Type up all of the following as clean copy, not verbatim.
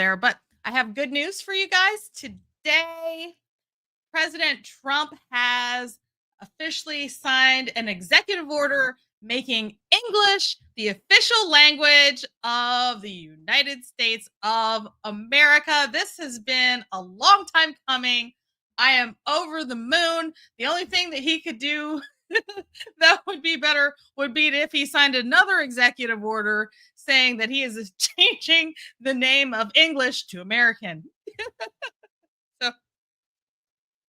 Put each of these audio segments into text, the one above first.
there. But I have good news for you guys. Today, President Trump has officially signed an executive order making English the official language of the United States of America. This has been a long time coming. I am over the moon. The only thing that he could do that would be better would be if he signed another executive order saying that he is changing the name of English to American. So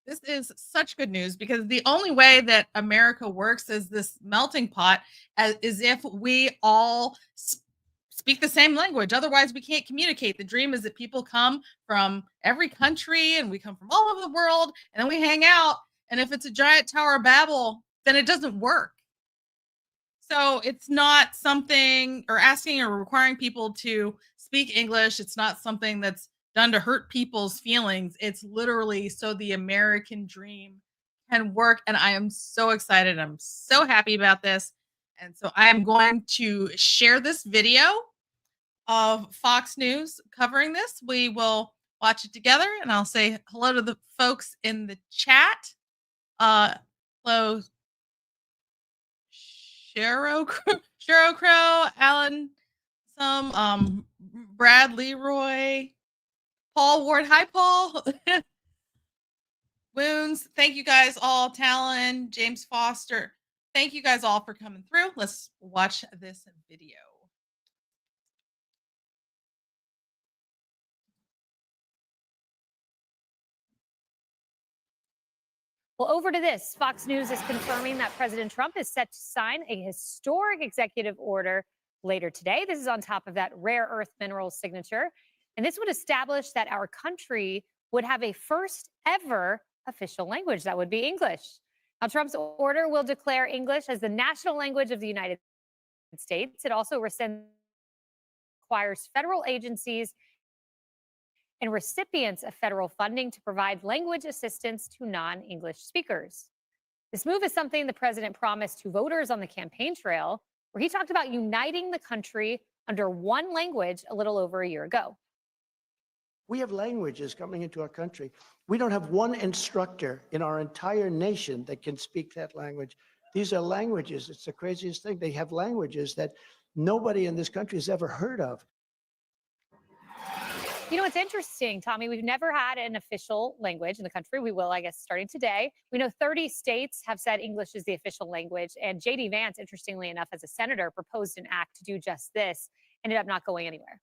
this is such good news because the only way that America works as this melting pot is if we all speak the same language. Otherwise, we can't communicate. The dream is that people come from every country and we come from all over the world and then we hang out. And if it's a giant Tower of Babel, then it doesn't work. So it's not something or asking or requiring people to speak English. It's not something that's done to hurt people's feelings. It's literally so the American dream can work. And I am so excited. I'm so happy about this. And so I am going to share this video of Fox News covering this. We will watch it together and I'll say hello to the folks in the chat. Hello, Cheryl Crow, Alan, Brad Leroy, Paul Ward. Hi, Paul. Wounds. Thank you guys all. Talon, James Foster. Thank you guys all for coming through. Let's watch this video. Well, over to this. Fox News is confirming that President Trump is set to sign a historic executive order later today. This is on top of that rare earth minerals signature. And this would establish that our country would have a first ever official language that would be English. Now, Trump's order will declare English as the national language of the United States. It also requires federal agencies and recipients of federal funding to provide language assistance to non-English speakers. This move is something the president promised to voters on the campaign trail, where he talked about uniting the country under one language a little over a year ago. We have languages coming into our country. We don't have one instructor in our entire nation that can speak that language. These are languages. It's the craziest thing. They have languages that nobody in this country has ever heard of. You know, it's interesting, Tommy. We've never had an official language in the country. We will, I guess, starting today. We know 30 states have said English is the official language. And J.D. Vance, interestingly enough, as a senator, proposed an act to do just this, ended up not going anywhere.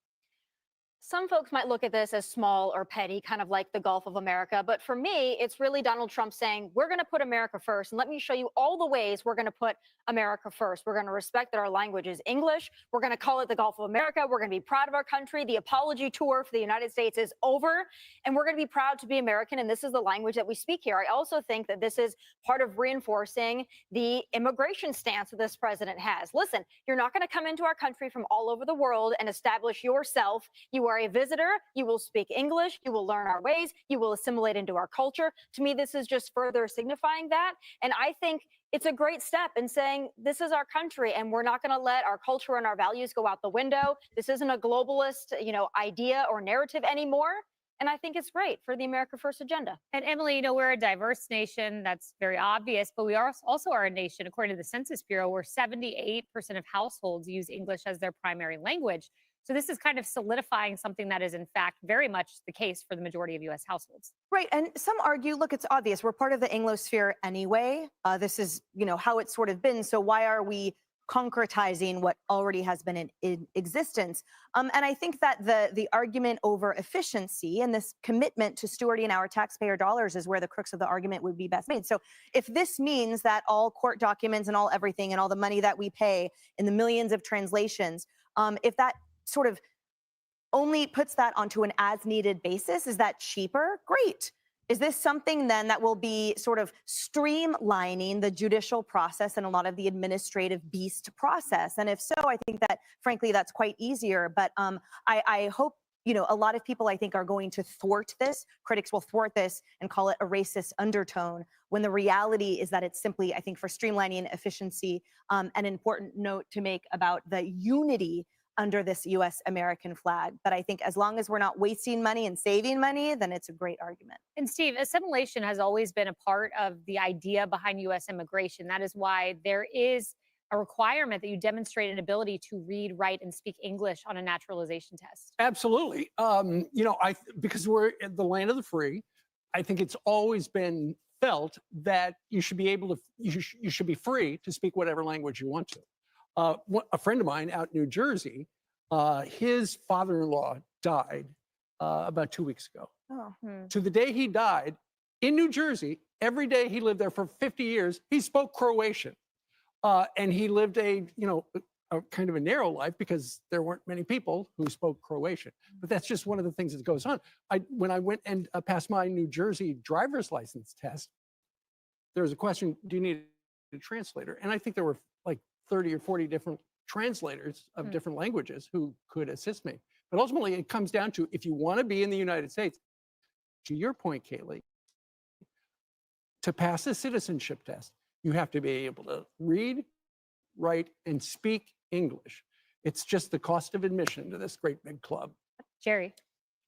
Some folks might look at this as small or petty, kind of like the Gulf of America. But for me, it's really Donald Trump saying, we're going to put America first. And let me show you all the ways we're going to put America first. We're going to respect that our language is English. We're going to call it the Gulf of America. We're going to be proud of our country. The apology tour for the United States is over. And we're going to be proud to be American. And this is the language that we speak here. I also think that this is part of reinforcing the immigration stance that this president has. Listen, you're not going to come into our country from all over the world and establish yourself. You are a visitor. You will speak English. You will learn our ways. You will assimilate into our culture. To me, this is just further signifying that. And I think it's a great step in saying this is our country and we're not going to let our culture and our values go out the window. This isn't a globalist, idea or narrative anymore. And I think it's great for the America First agenda. And Emily, we're a diverse nation. That's very obvious. But we also are a nation, according to the Census Bureau, where 78% of households use English as their primary language. So this is kind of solidifying something that is, in fact, very much the case for the majority of U.S. households. Right. And some argue, look, it's obvious. We're part of the Anglosphere anyway. This is, how it's sort of been. So why are we concretizing what already has been in existence? And I think that the argument over efficiency and this commitment to stewarding our taxpayer dollars is where the crux of the argument would be best made. So if this means that all court documents and all everything and all the money that we pay in the millions of translations, if that sort of only puts that onto an as-needed basis, is that cheaper? Great. Is this something then that will be sort of streamlining the judicial process and a lot of the administrative beast process? And if so, I think that, frankly, that's quite easier. But I hope, a lot of people, I think, are going to thwart this. Critics will thwart this and call it a racist undertone, when the reality is that it's simply, I think, for streamlining efficiency. An important note to make about the unity under this US American flag. But I think as long as we're not wasting money and saving money, then it's a great argument. And Steve, assimilation has always been a part of the idea behind US immigration. That is why there is a requirement that you demonstrate an ability to read, write, and speak English on a naturalization test. Absolutely. Because we're in the land of the free, I think it's always been felt that you should be able to, you should be free to speak whatever language you want to. A friend of mine out in New Jersey, his father-in-law died about 2 weeks ago. Oh. To the day he died, in New Jersey, every day he lived there for 50 years, he spoke Croatian. And he lived a kind of a narrow life because there weren't many people who spoke Croatian. But that's just one of the things that goes on. When I went and passed my New Jersey driver's license test, there was a question, do you need a translator? And I think there were like 30 or 40 different translators of different languages who could assist me. But ultimately, it comes down to, if you want to be in the United States, to your point, Kaylee, to pass a citizenship test, you have to be able to read, write, and speak English. It's just the cost of admission to this great big club. Jerry.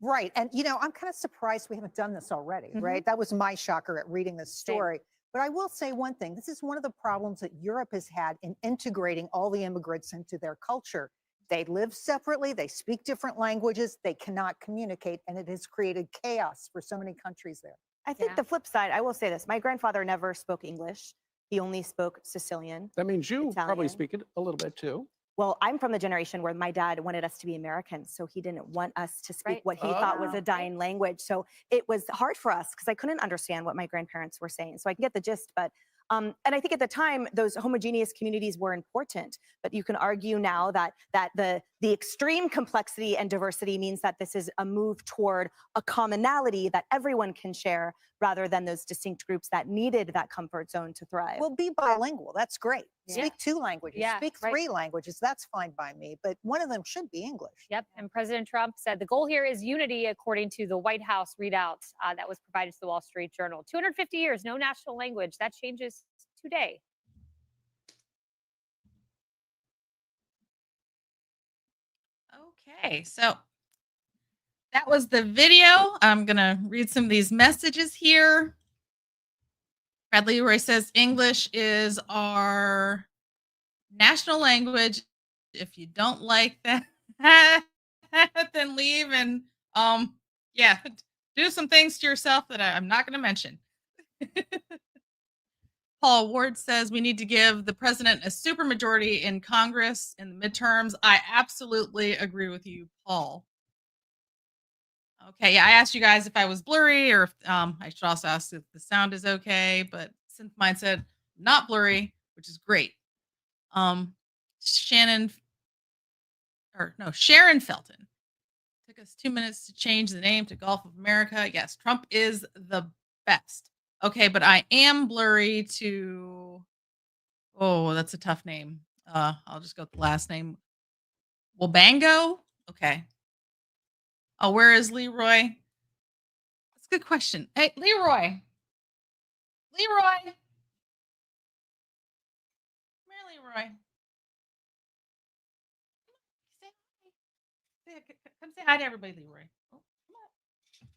Right. And, I'm kind of surprised we haven't done this already, right? That was my shocker at reading this story. But I will say one thing. This is one of the problems that Europe has had in integrating all the immigrants into their culture. They live separately. They speak different languages. They cannot communicate. And it has created chaos for so many countries there. I think the flip side, I will say this. My grandfather never spoke English. He only spoke Sicilian. That means you probably Italian. speak it a little bit too. Well, I'm from the generation where my dad wanted us to be Americans, so he didn't want us to speak Right. what he thought was a dying language. So it was hard for us because I couldn't understand what my grandparents were saying. So I can get the gist, but and I think at the time those homogeneous communities were important. But you can argue now that the extreme complexity and diversity means that this is a move toward a commonality that everyone can share, rather than those distinct groups that needed that comfort zone to thrive. Well, be bilingual. That's great. Yeah. Speak 2 languages. Yeah, Speak 3 languages. That's fine by me. But one of them should be English. Yep. And President Trump said the goal here is unity, according to the White House readout that was provided to the Wall Street Journal. 250 years, no national language. That changes today. Okay, so that was the video. I'm going to read some of these messages here. Bradley Roy says English is our national language. If you don't like that, then leave and do some things to yourself that I'm not going to mention. Paul Ward says we need to give the president a supermajority in Congress in the midterms. I absolutely agree with you, Paul. Okay, yeah, I asked you guys if I was blurry, or if I should also ask if the sound is okay, but SynthMind said not blurry, which is great. Sharon Felton. Took us 2 minutes to change the name to Gulf of America. Yes, Trump is the best. Okay, but I am blurry to, that's a tough name. I'll just go with the last name. Wabango? Okay. Oh, where is Leroy? That's a good question. Hey, Leroy. Leroy. Come here, Leroy. Come say hi to everybody, Leroy. Oh, come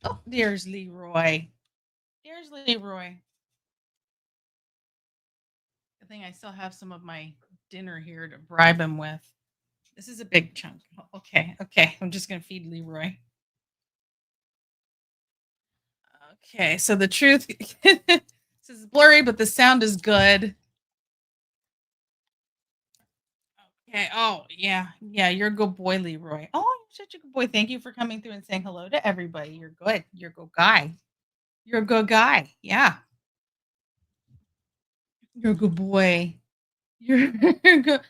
on. Oh, there's Leroy. There's Leroy. Good thing I still have some of my dinner here to bribe him with. This is a big chunk. Okay. I'm just going to feed Leroy. Okay, so the truth, this is blurry, but the sound is good. Okay, yeah, you're a good boy, Leroy. Oh, you're such a good boy. Thank you for coming through and saying hello to everybody. You're good. You're a good guy. You're a good guy. Yeah. You're a good boy. You're good.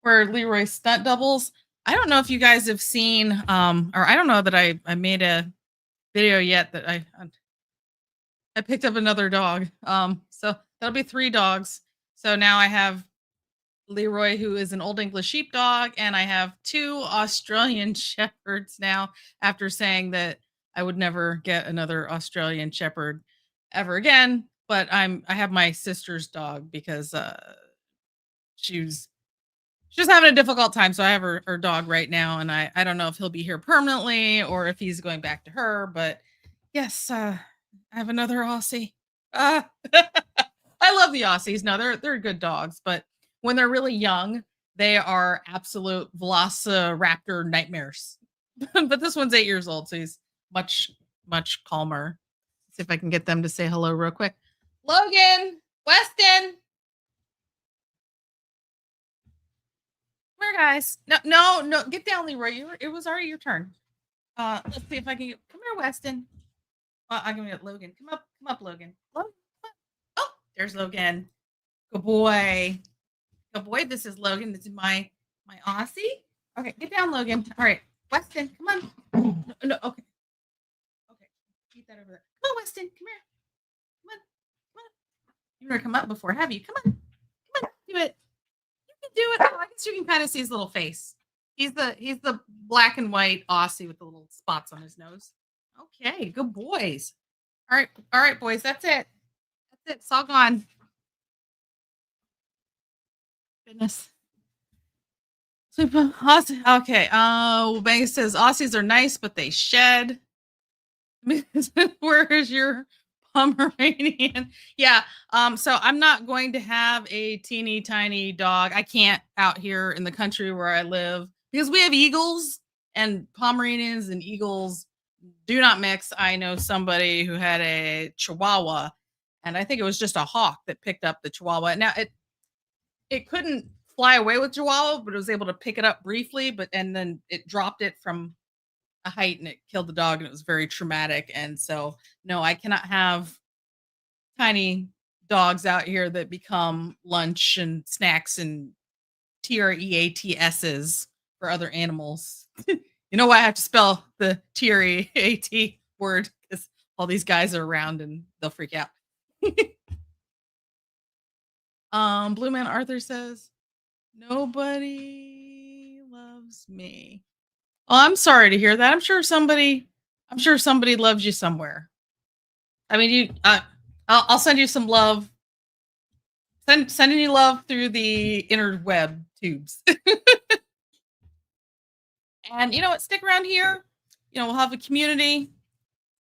Where Leroy stunt doubles. I don't know if you guys have seen, or I don't know that I made a video yet that I picked up another dog. So that'll be 3 dogs. So now I have Leroy, who is an Old English sheepdog, and I have 2 Australian shepherds now, after saying that I would never get another Australian shepherd ever again. But I have my sister's dog because she she's having a difficult time. So I have her dog right now, and I don't know if he'll be here permanently or if he's going back to her. But yes, I have another Aussie. I love the Aussies. No, they're good dogs, but when they're really young, they are absolute velociraptor nightmares. But this one's 8 years old, so he's much calmer. Let's see if I can get them to say hello real quick. Logan, Weston. Come here, guys. No, get down, Leroy. It was already your turn. Let's see if I can get. Come here, Weston. I'm gonna get Logan. Come up, Logan. Logan, come up. Oh, there's Logan. Good boy. Good boy. This is Logan. This is my Aussie. Okay, get down, Logan. All right, Weston, come on. No, okay. Okay, keep that over there. Come on, Weston. Come here. Come on. You never come up before, have you? Come on. Do it. You can do it. Oh, I guess you can kind of see his little face. He's the black and white Aussie with the little spots on his nose. Okay, good boys. All right, boys. That's it. It's all gone. Goodness. Aussie. Okay. Bang says Aussies are nice, but they shed. Where's your Pomeranian? Yeah. So I'm not going to have a teeny tiny dog. I can't out here in the country where I live because we have eagles, and Pomeranians and eagles do not mix. I know somebody who had a Chihuahua, and I think it was just a hawk that picked up the Chihuahua. Now it couldn't fly away with Chihuahua, but it was able to pick it up briefly, and then it dropped it from a height and it killed the dog, and it was very traumatic. And so no, I cannot have tiny dogs out here that become lunch and snacks and TREATSs for other animals. You know why I have to spell the TREAT word? Because all these guys are around and they'll freak out. Blue Man Arthur says, nobody loves me. Oh, I'm sorry to hear that. I'm sure somebody loves you somewhere. I mean, I'll send you some love. Sending you love through the interweb tubes. And you know what? Stick around here. You know, we'll have a community.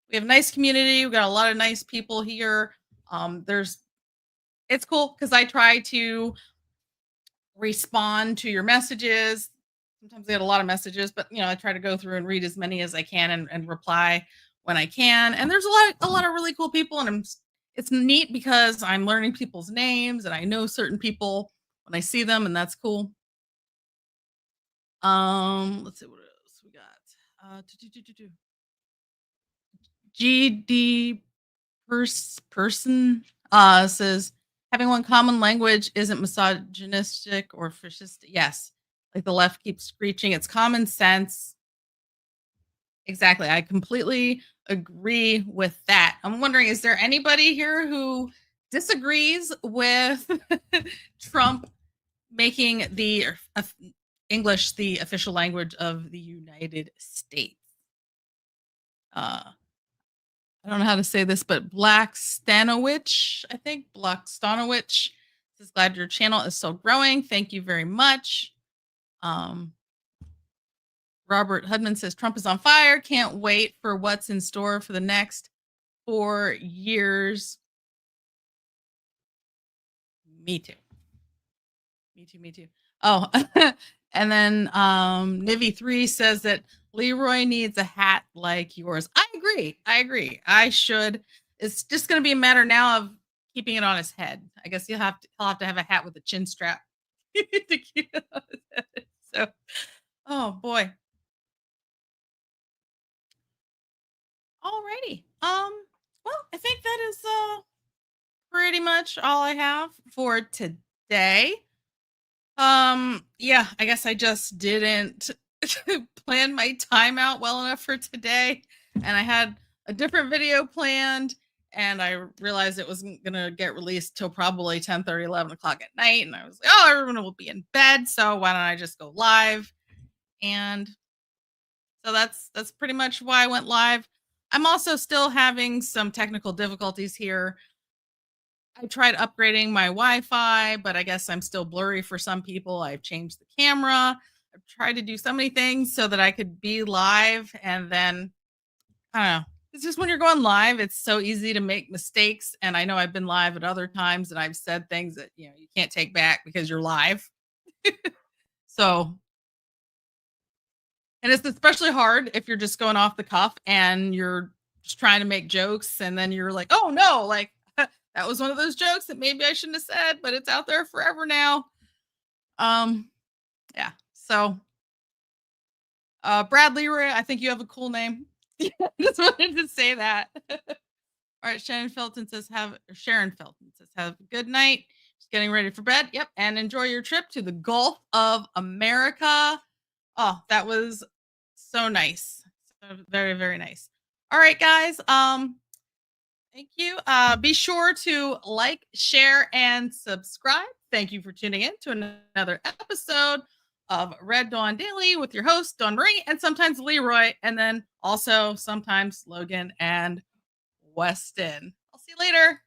We have a nice community. We've got a lot of nice people here. It's cool because I try to respond to your messages. Sometimes I get a lot of messages, but you know, I try to go through and read as many as I can and reply when I can. And there's a lot of really cool people, and it's neat because I'm learning people's names and I know certain people when I see them, and that's cool. Let's see what else we got. GD person says having one common language isn't misogynistic or fascist. Yes, like the left keeps screeching. It's common sense. Exactly. I completely agree with that. I'm wondering, is there anybody here who disagrees with Trump making the English the official language of the United States? I don't know how to say this, but Black Stanowich, I think Black Stanowich says, glad your channel is still growing. Thank you very much. Robert Hudman says Trump is on fire. Can't wait for what's in store for the next 4 years. Me too. Me too. Oh, and then Nivy3 says that Leroy needs a hat like yours. I agree. I should. It's just going to be a matter now of keeping it on his head. I guess he'll have to have a hat with a chin strap to keep it on his head. So, oh boy. Alrighty. Well, I think that is pretty much all I have for today. Yeah, I guess I just didn't plan my time out well enough for today, and I had a different video planned, and I realized it wasn't gonna get released till probably 10:30, 11 o'clock at night, and I was like, oh, everyone will be in bed, so why don't I just go live? And so that's pretty much why I went live. I'm also still having some technical difficulties here. I tried upgrading my Wi-Fi, but I guess I'm still blurry for some people. I've changed the camera. I've tried to do so many things so that I could be live, and then I don't know. It's just when you're going live, it's so easy to make mistakes. And I know I've been live at other times and I've said things that you can't take back because you're live. So, and it's especially hard if you're just going off the cuff and you're just trying to make jokes, and then you're like, oh no, like that was one of those jokes that maybe I shouldn't have said, but it's out there forever now. Yeah. So, Brad Leroy, I think you have a cool name. Just wanted to say that. All right, Sharon Felton says have a good night. Just getting ready for bed. Yep, and enjoy your trip to the Gulf of America. Oh, that was so nice. So very, very nice. All right, guys. Thank you. Be sure to like, share, and subscribe. Thank you for tuning in to another episode of Red Dawn Daily with your host, Dawn Marie, and sometimes Leroy, and then also sometimes Logan and Weston. I'll see you later.